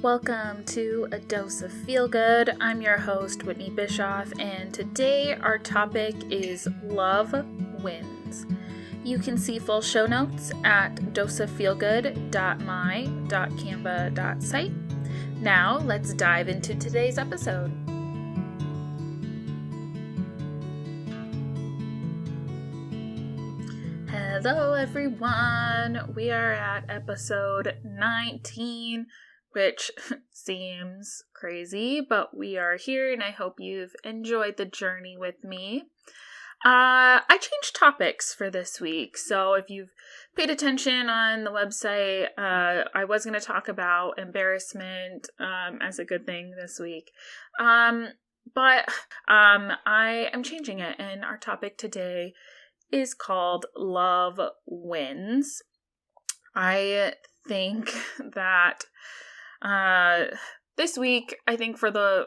Welcome to A Dose of Feel Good. I'm your host, Whitney Bischoff, and today our topic is Love Wins. You can see full show notes at doseoffeelgood.my.canva.site. Now, let's dive into today's episode. Hello, everyone. We are at episode 19. Which seems crazy, but we are here and I hope you've enjoyed the journey with me. I changed topics for this week, so if you've paid attention on the website, I was going to talk about embarrassment as a good thing this week, but I am changing it, and our topic today is called Love Wins. I think that this week, I think for the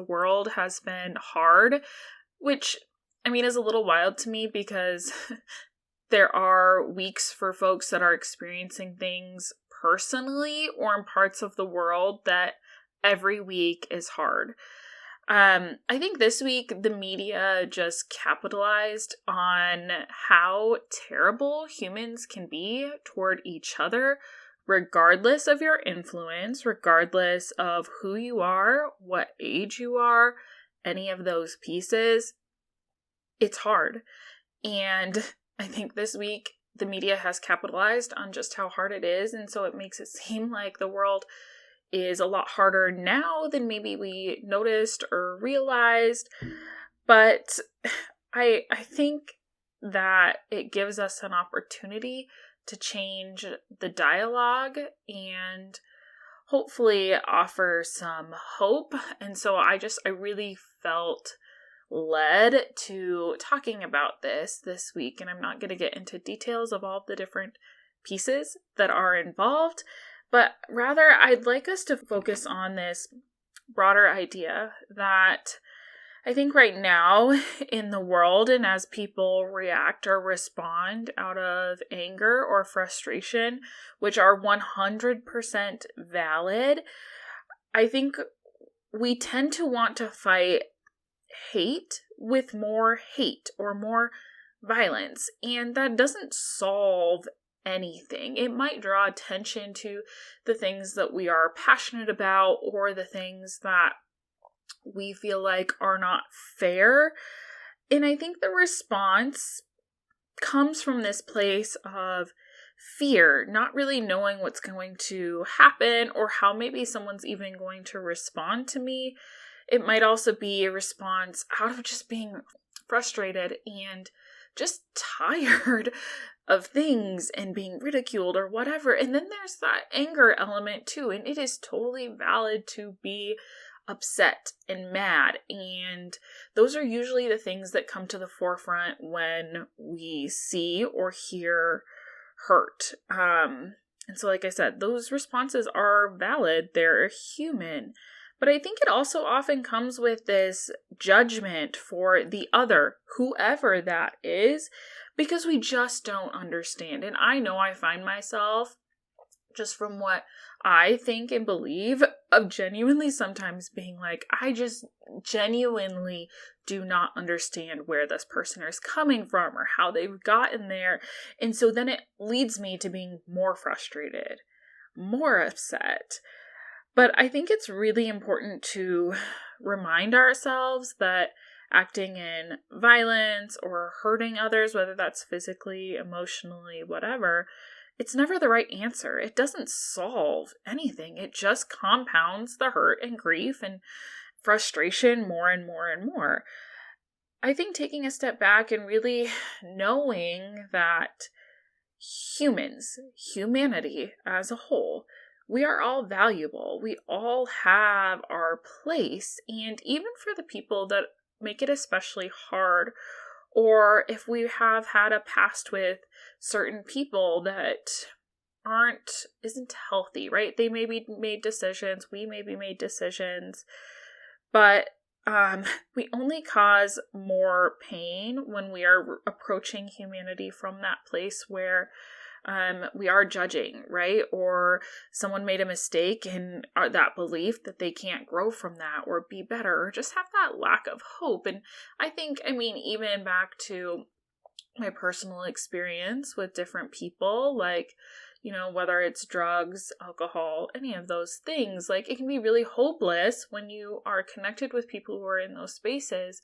world has been hard, which, I mean, is a little wild to me because there are weeks for folks that are experiencing things personally or in parts of the world that every week is hard. I think this week the media just capitalized on how terrible humans can be toward each other, regardless of your influence, regardless of who you are, what age you are, any of those pieces. It's hard. And I think this week the media has capitalized on just how hard it is. And so it makes it seem like the world is a lot harder now than maybe we noticed or realized. But I think that it gives us an opportunity to change the dialogue and hopefully offer some hope. And so I really felt led to talking about this week. And I'm not going to get into details of all the different pieces that are involved, but rather I'd like us to focus on this broader idea that I think right now in the world, and as people react or respond out of anger or frustration, which are 100% valid, I think we tend to want to fight hate with more hate or more violence, and that doesn't solve anything. It might draw attention to the things that we are passionate about or the things that we feel like are not fair. And I think the response comes from this place of fear, not really knowing what's going to happen or how maybe someone's even going to respond to me. It might also be a response out of just being frustrated and just tired of things and being ridiculed or whatever. And then there's that anger element too, and it is totally valid to be upset and mad, and those are usually the things that come to the forefront when we see or hear hurt. And so, like I said, those responses are valid, they're human, but I think it also often comes with this judgment for the other, whoever that is, because we just don't understand. And I know I find myself, just from what I think and believe, of genuinely sometimes being like, I just genuinely do not understand where this person is coming from or how they've gotten there. And so then it leads me to being more frustrated, more upset. But I think it's really important to remind ourselves that acting in violence or hurting others, whether that's physically, emotionally, whatever, it's never the right answer. It doesn't solve anything. It just compounds the hurt and grief and frustration more and more and more. I think taking a step back and really knowing that humanity as a whole, we are all valuable. We all have our place. And even for the people that make it especially hard, or if we have had a past with certain people that isn't healthy, right? They maybe made decisions, we maybe made decisions, but we only cause more pain when we are approaching humanity from that place where we are judging, right? Or someone made a mistake and that belief that they can't grow from that or be better or just have that lack of hope. And I think, even back to my personal experience with different people, like, whether it's drugs, alcohol, any of those things, like it can be really hopeless when you are connected with people who are in those spaces.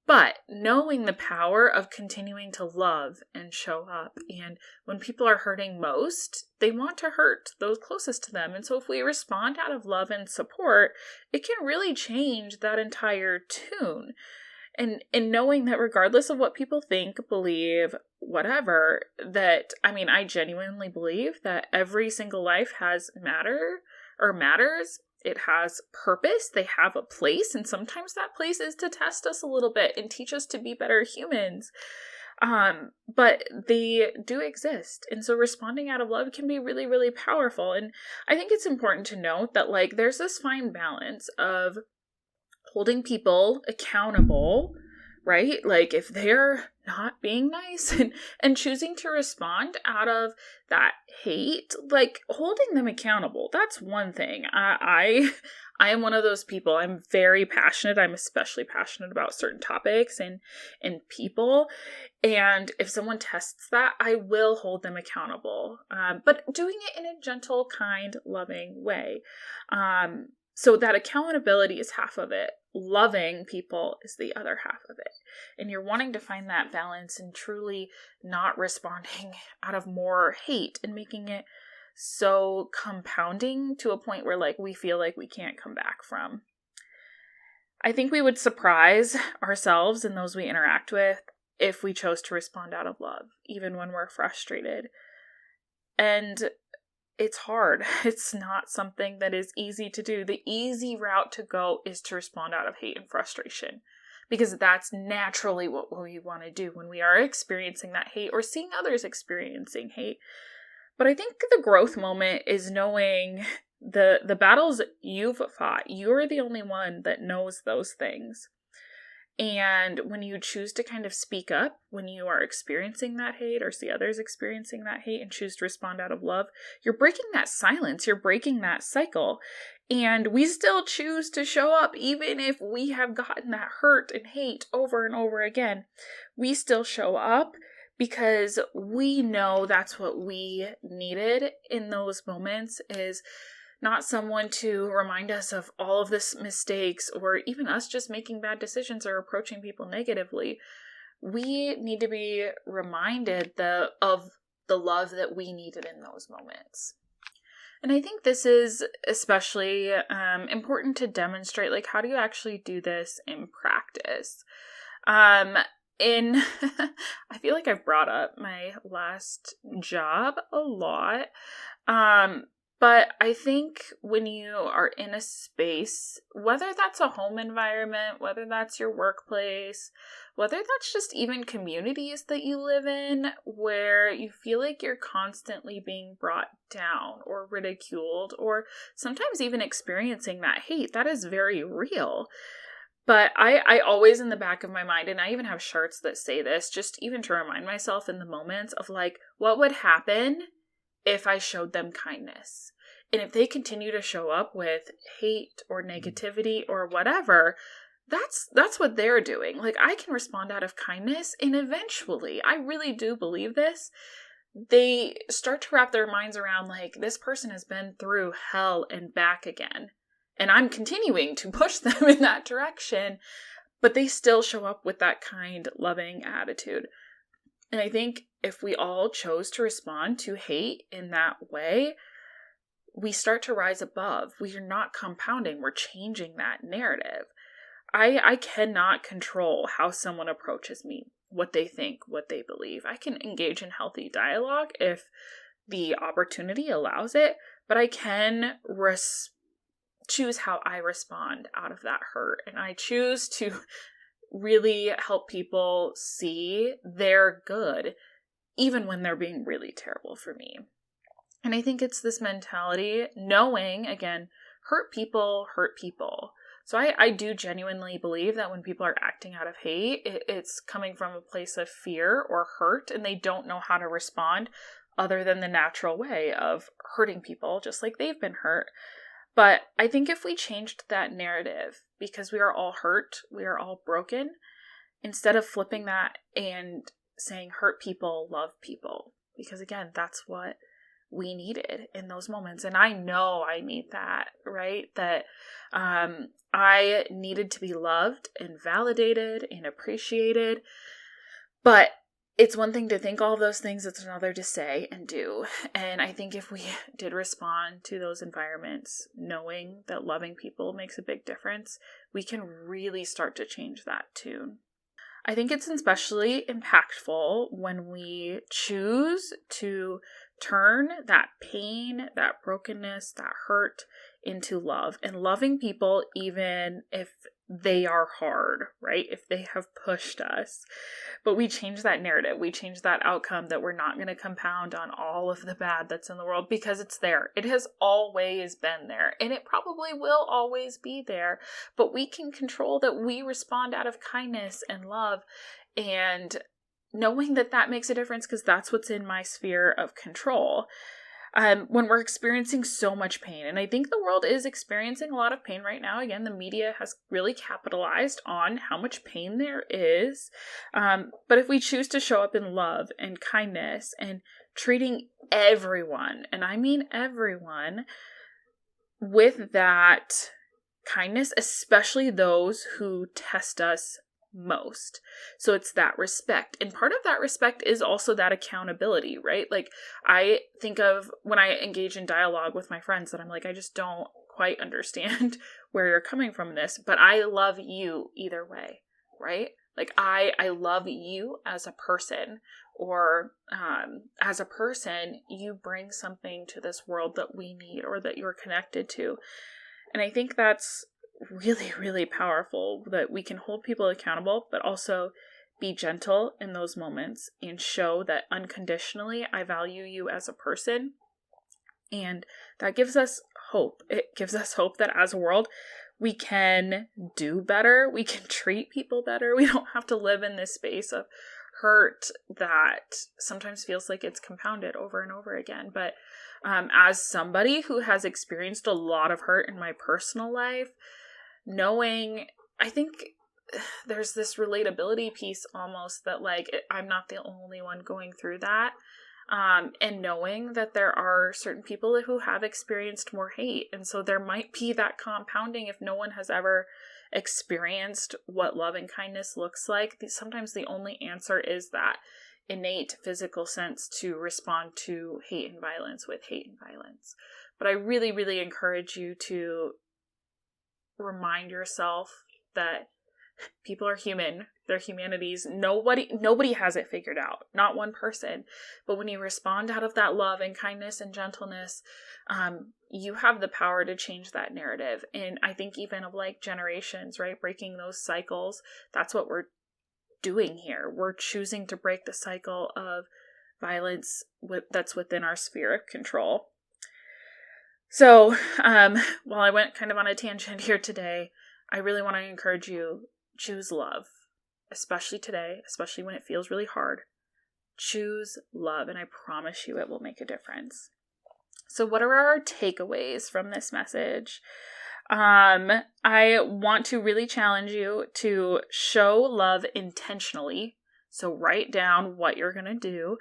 But knowing the power of continuing to love and show up, and when people are hurting most, they want to hurt those closest to them. And so if we respond out of love and support, it can really change that entire tune. And knowing that regardless of what people think, believe, whatever, that, I genuinely believe that every single life has matters. It has purpose. They have a place. And sometimes that place is to test us a little bit and teach us to be better humans. But they do exist. And so responding out of love can be really, really powerful. And I think it's important to note that, like, there's this fine balance of holding people accountable, right? Like if they're not being nice and choosing to respond out of that hate, like holding them accountable, that's one thing. I am one of those people. I'm very passionate. I'm especially passionate about certain topics and people. And if someone tests that, I will hold them accountable. But doing it in a gentle, kind, loving way. So that accountability is half of it. Loving people is the other half of it. And you're wanting to find that balance and truly not responding out of more hate and making it so compounding to a point where, like, we feel like we can't come back from. I think we would surprise ourselves and those we interact with if we chose to respond out of love, even when we're frustrated. And it's hard. It's not something that is easy to do. The easy route to go is to respond out of hate and frustration, because that's naturally what we want to do when we are experiencing that hate or seeing others experiencing hate. But I think the growth moment is knowing the battles you've fought. You're the only one that knows those things. And when you choose to kind of speak up when you are experiencing that hate or see others experiencing that hate and choose to respond out of love, you're breaking that silence, you're breaking that cycle. And we still choose to show up even if we have gotten that hurt and hate over and over again. We still show up because we know that's what we needed in those moments, is not someone to remind us of all of this mistakes or even us just making bad decisions or approaching people negatively. We need to be reminded of the love that we needed in those moments. And I think this is especially important to demonstrate, like, how do you actually do this in practice? I feel like I've brought up my last job a lot. But I think when you are in a space, whether that's a home environment, whether that's your workplace, whether that's just even communities that you live in, where you feel like you're constantly being brought down or ridiculed, or sometimes even experiencing that hate, that is very real. But I always, in the back of my mind, and I even have shirts that say this, just even to remind myself in the moments of, like, what would happen if I showed them kindness? And if they continue to show up with hate or negativity or whatever, that's what they're doing. Like, I can respond out of kindness, and eventually, I really do believe this, they start to wrap their minds around, like, this person has been through hell and back again, and I'm continuing to push them in that direction, but they still show up with that kind, loving attitude. And I think if we all chose to respond to hate in that way, we start to rise above. We are not compounding. We're changing that narrative. I cannot control how someone approaches me, what they think, what they believe. I can engage in healthy dialogue if the opportunity allows it, but I can choose how I respond out of that hurt. And I choose to really help people see they're good, even when they're being really terrible for me. And I think it's this mentality, knowing, again, hurt people hurt people. So I do genuinely believe that when people are acting out of hate, it's coming from a place of fear or hurt, and they don't know how to respond. other than the natural way of hurting people just like they've been hurt. But I think if we changed that narrative, because we are all hurt, we are all broken, instead of flipping that and saying hurt people, love people, because again, that's what we needed in those moments. And I know I need that, right? That I needed to be loved and validated and appreciated. But it's one thing to think all of those things, it's another to say and do. And I think if we did respond to those environments, knowing that loving people makes a big difference, we can really start to change that tune. I think it's especially impactful when we choose to turn that pain, that brokenness, that hurt into love, and loving people even if they are hard, right? If they have pushed us. But we change that narrative. We change that outcome, that we're not going to compound on all of the bad that's in the world, because it's there. It has always been there, and it probably will always be there. But we can control that we respond out of kindness and love, and knowing that that makes a difference, because that's what's in my sphere of control. When we're experiencing so much pain, and I think the world is experiencing a lot of pain right now. Again, the media has really capitalized on how much pain there is. But if we choose to show up in love and kindness and treating everyone, and I mean everyone, with that kindness, especially those who test us most. So it's that respect. And part of that respect is also that accountability, right? Like, I think of when I engage in dialogue with my friends that I'm like, I just don't quite understand where you're coming from in this, but I love you either way, right? Like, I love you as a person, or as a person, you bring something to this world that we need or that you're connected to. And I think that's really, really powerful, that we can hold people accountable, but also be gentle in those moments and show that unconditionally I value you as a person. And that gives us hope. It gives us hope that as a world, we can do better. We can treat people better. We don't have to live in this space of hurt that sometimes feels like it's compounded over and over again. But as somebody who has experienced a lot of hurt in my personal life, knowing, I think there's this relatability piece almost, that like, I'm not the only one going through that. And knowing that there are certain people who have experienced more hate. And so there might be that compounding if no one has ever experienced what love and kindness looks like. Sometimes the only answer is that innate physical sense to respond to hate and violence with hate and violence. But I really, really encourage you to remind yourself that people are human. They're humanities. Nobody has it figured out. Not one person. But when you respond out of that love and kindness and gentleness, you have the power to change that narrative. And I think even of like generations, right? Breaking those cycles. That's what we're doing here. We're choosing to break the cycle of violence that's within our sphere of control. So, while I went kind of on a tangent here today, I really want to encourage you, choose love, especially today, especially when it feels really hard. Choose love, and I promise you it will make a difference. So what are our takeaways from this message? I want to really challenge you to show love intentionally. So write down what you're going to do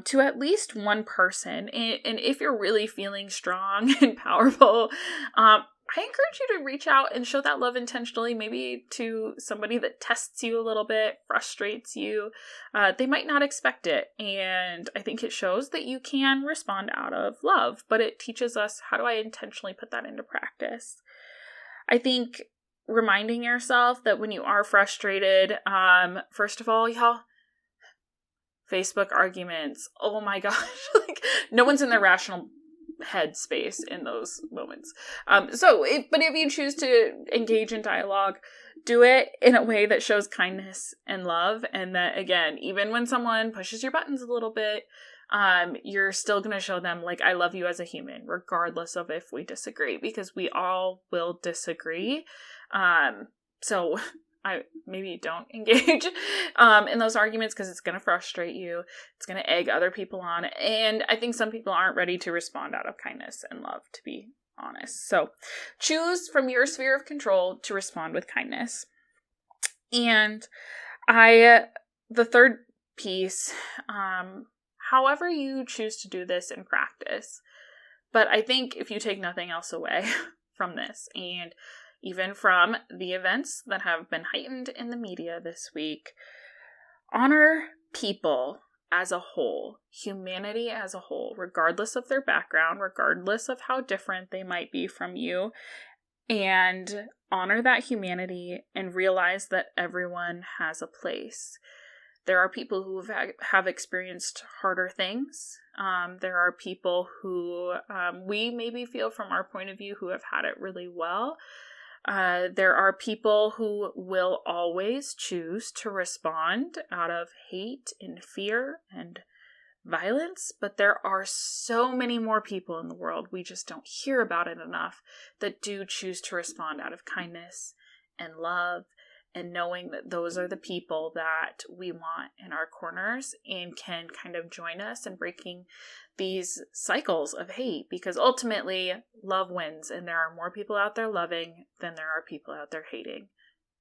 to at least one person. And if you're really feeling strong and powerful, I encourage you to reach out and show that love intentionally, maybe to somebody that tests you a little bit, frustrates you. They might not expect it. And I think it shows that you can respond out of love, but it teaches us, how do I intentionally put that into practice? I think reminding yourself that when you are frustrated, first of all, y'all, Facebook arguments, oh my gosh, like no one's in their rational headspace in those moments. But if you choose to engage in dialogue, do it in a way that shows kindness and love. And that, again, even when someone pushes your buttons a little bit, you're still going to show them, like, I love you as a human, regardless of if we disagree, because we all will disagree. So maybe don't engage in those arguments, because it's going to frustrate you. It's going to egg other people on. And I think some people aren't ready to respond out of kindness and love, to be honest. So choose from your sphere of control to respond with kindness. And the third piece, however you choose to do this in practice, but I think if you take nothing else away from this, and even from the events that have been heightened in the media this week, honor people as a whole, humanity as a whole, regardless of their background, regardless of how different they might be from you, and honor that humanity and realize that everyone has a place. There are people who have experienced harder things. There are people who we maybe feel from our point of view who have had it really well. There are people who will always choose to respond out of hate and fear and violence, but there are so many more people in the world, we just don't hear about it enough, that do choose to respond out of kindness and love, and knowing that those are the people that we want in our corners and can kind of join us in breaking these cycles of hate, because ultimately love wins, and there are more people out there loving than there are people out there hating.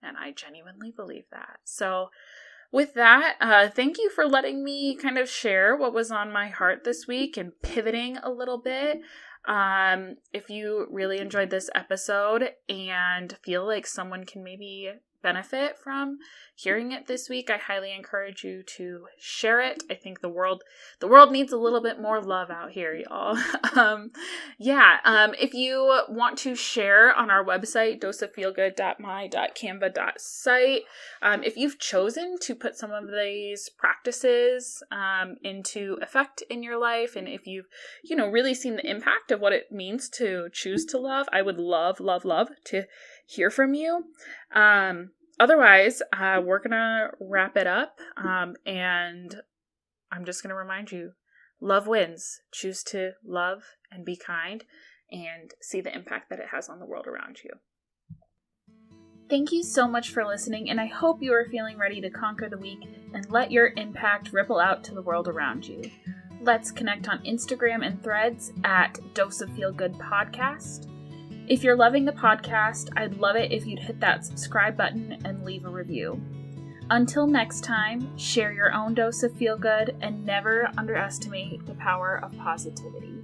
And I genuinely believe that. So with that, thank you for letting me kind of share what was on my heart this week and pivoting a little bit. If you really enjoyed this episode and feel like someone can maybe benefit from hearing it this week, I highly encourage you to share it. I think the world needs a little bit more love out here, y'all. If you want to share on our website, doseofeelgood.my.canva.site, if you've chosen to put some of these practices into effect in your life, and if you've really seen the impact of what it means to choose to love, I would love to hear from you. Otherwise, we're gonna wrap it up, and I'm just gonna remind you, love wins. Choose to love and be kind and see the impact that it has on the world around you. Thank you so much for listening, and I hope you are feeling ready to conquer the week and let your impact ripple out to the world around you. Let's connect on Instagram and Threads at Dose of Feel Good Podcast. If you're loving the podcast, I'd love it if you'd hit that subscribe button and leave a review. Until next time, share your own dose of feel good and never underestimate the power of positivity.